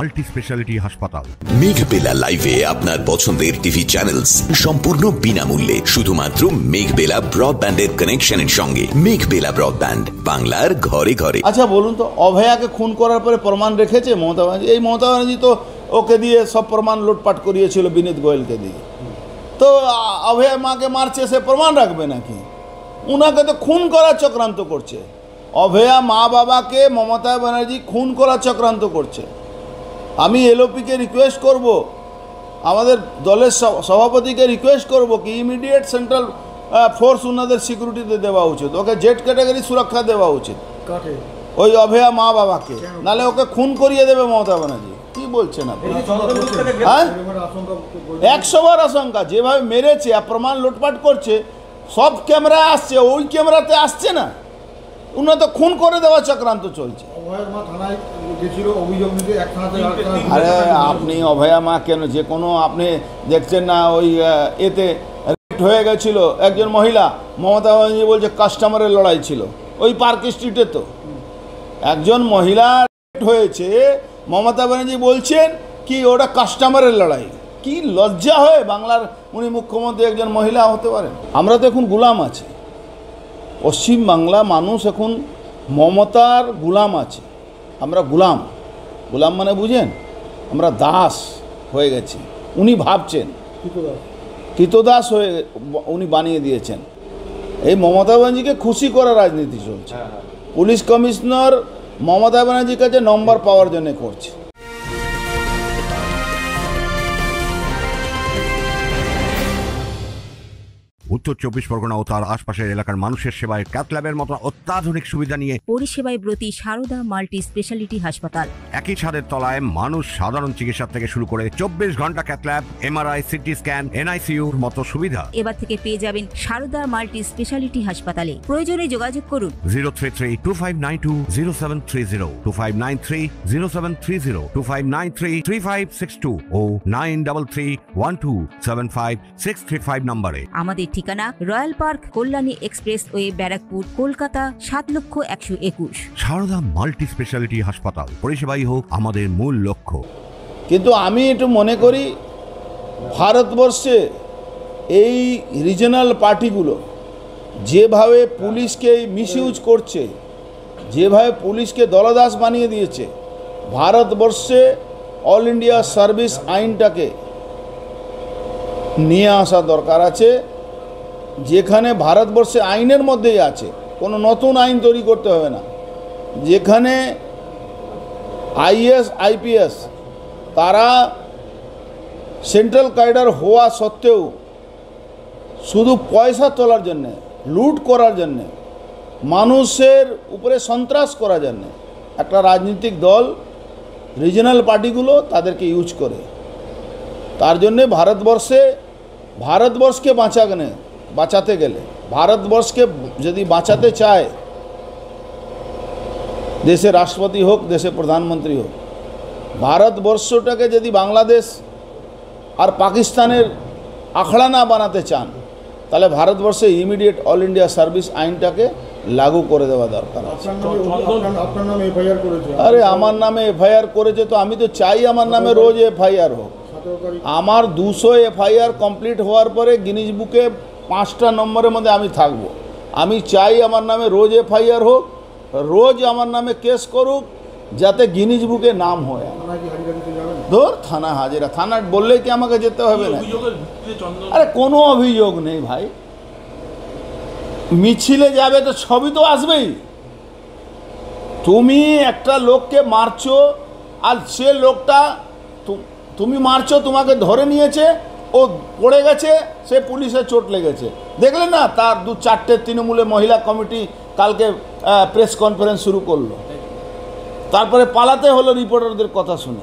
Multi speciality হাসপাতাল। মেঘবেলা লাইভে আপনার পছন্দের টিভি চ্যানেলস সম্পূর্ণ বিনামূল্যে, শুধুমাত্র মেঘবেলা ব্রডব্যান্ডের কানেকশনের সঙ্গে। মেঘবেলা ব্রডব্যান্ড, বাংলার ঘরে ঘরে। আচ্ছা বলুন তো, অভয়াকে খুন করার পরে প্রমাণ রেখেছে মমতা ব্যানার্জি? এই মমতা ব্যানার্জি তো ওকে দিয়ে সব প্রমাণ লুটপাট করিয়েছিল বিনীত গোয়েলকে দিয়ে। তো অভয়া মাকে মারছে, সে প্রমাণ রাখবে নাকি? উনাকে তো খুন করার চক্রান্ত করছে। অভয়া মা বাবাকে মমতা ব্যানার্জি খুন করার চক্রান্ত করছে। আমি এলওপিকে রিকোয়েস্ট করব, আমাদের দলের সভাপতিকে রিকোয়েস্ট করব কি ইমিডিয়েট সেন্ট্রাল ফোর্স ওনাদের সিকিউরিটিতে দেওয়া উচিত, ওকে জেড ক্যাটাগরি সুরক্ষা দেওয়া উচিত ওই অভয়া মা বাবাকে, নাহলে ওকে খুন করিয়ে দেবে মমতা ব্যানার্জি। কি বলছেন আপনি? হ্যাঁ, 100 বার আশঙ্কা। যেভাবে মেরেছে আর প্রমাণ লুটপাট করছে, সব ক্যামেরা আসছে, ওই ক্যামেরাতে আসছে না। উনি তো খুন করে দেওয়া চক্রান্ত চলছে। আরে আপনি অভয়া মা কেন, যে কোনো আপনি দেখছেন না ওই এতে রেট হয়ে গেছিল একজন মহিলা, মমতা ব্যানার্জি বলছে কাস্টমারের লড়াই ছিল ওই পার্ক স্ট্রিটে। তো একজন মহিলা রেট হয়েছে, মমতা ব্যানার্জি বলছেন কি ওটা কাস্টমারের লড়াই। কি লজ্জা হয় বাংলার উনি মুখ্যমন্ত্রী একজন মহিলা হতে পারেন? আমরা তো এখন গুলাম আছি, পশ্চিম বাংলা মানুষ এখন মমতার গুলাম আছে। আমরা গুলাম, গুলাম মানে বুঝেন, আমরা দাস হয়ে গেছি। উনি ভাবছেন কৃতদাস হয়ে উনি বানিয়ে দিয়েছেন। এই মমতা ব্যানার্জিকে খুশি করার রাজনীতি চলছে। পুলিশ কমিশনার মমতা ব্যানার্জির কাছে নম্বর পাওয়ার জন্য করছে। উত্তর 24 পরগনা ও তার আশপাশের এলাকার মানুষের সেবায় ক্যাথল্যাবের মতো অত্যাধুনিক সুবিধা নিয়ে পরিষেবায় ব্রতী সারদা মাল্টি স্পেশালিটি হাসপাতাল। একই ছাদের তলায় মানুষ সাধারণ চিকিৎসা থেকে শুরু করে 24 ঘন্টা ক্যাথল্যাব, এমআরআই, সিটি স্ক্যান, এনআইসিইউর মতো সুবিধা এবার থেকে পেয়ে যাবেন সারদা মাল্টি স্পেশালিটি হাসপাতালে। প্রয়োজনে যোগাযোগ করুন 033-2592-0730, 2593-0730, 2593-3562 ও 9331275635 নম্বরে। আমাদের ঠিকানা Royal Park, Kalyani expressway, Barrackpore, Kolkata 7,01,21। Sarada multi speciality হাসপাতাল, পরিষেবাই হোক আমাদের মূল লক্ষ্য। কিন্তু আমি একটু মনে করি ভারতবর্ষে এই রিজনাল পার্টিগুলো যেভাবে পুলিশকে মিসইউজ করছে, যেভাবে পুলিশকে দলদাস বানিয়ে দিয়েছে, ভারতবর্ষে অল ইন্ডিয়া সার্ভিস আইনটাকে নিয়ে আসা দরকার আছে, যেখানে ভারতবর্ষে আইনের মধ্যেই আছে, কোনো নতুন আইন তৈরি করতে হবে না, যেখানে আইএস আইপিএস তারা সেন্ট্রাল ক্যাডার হওয়া সত্ত্বেও শুধু পয়সা তোলার জন্যে, লুট করার জন্যে, মানুষের উপরে সন্ত্রাস করার জন্যে একটা রাজনৈতিক দল রিজনাল পার্টিগুলো তাদেরকে ইউজ করে। তার জন্যে ভারতবর্ষকে বাঁচাতে গেলে, ভারতবর্ষকে যদি বাঁচাতে চায়, দেশের রাষ্ট্রপতি হোক, দেশের প্রধানমন্ত্রী হোক, ভারতবর্ষটাকে যদি বাংলাদেশ আর পাকিস্তানের আখড়া না বানাতে চান, তাহলে ভারতবর্ষে ইমিডিয়েট অল ইন্ডিয়া সার্ভিস আইনটাকে লাগু করে দেওয়া দরকার আছে। আরে আমার নামে এফআইআর করেছে, তো আমি তো চাই আমার নামে রোজ এফআইআর হোক। আমার 200 এফআইআর কমপ্লিট হওয়ার পরে গিনিজ বুকে 5টা নম্বরের মধ্যে আমি থাকব। আমি চাই আমার নামে রোজ এফআইআর হোক, রোজ আমার নামে কেস করুক, যাতে গিনিজ বুকে নাম হয়। ধর থানা হাজিরা, থানা বললেই কি আমাকে যেতে হবে না? আরে কোনো অভিযোগ নেই ভাই, মিছিলে যাবে তো ছবি তো আসবেই। তুমি একটা লোককে মারছো, আর সে লোকটা তুমি মারছো, তোমাকে ধরে নিয়েছে, ও পড়ে গেছে, সে পুলিশের চোট লেগেছে, দেখলে না? তার 2-4টে তৃণমূলের মহিলা কমিটি কালকে প্রেস কনফারেন্স শুরু করলো, তারপরে পালাতে হলো রিপোর্টারদের কথা শুনে।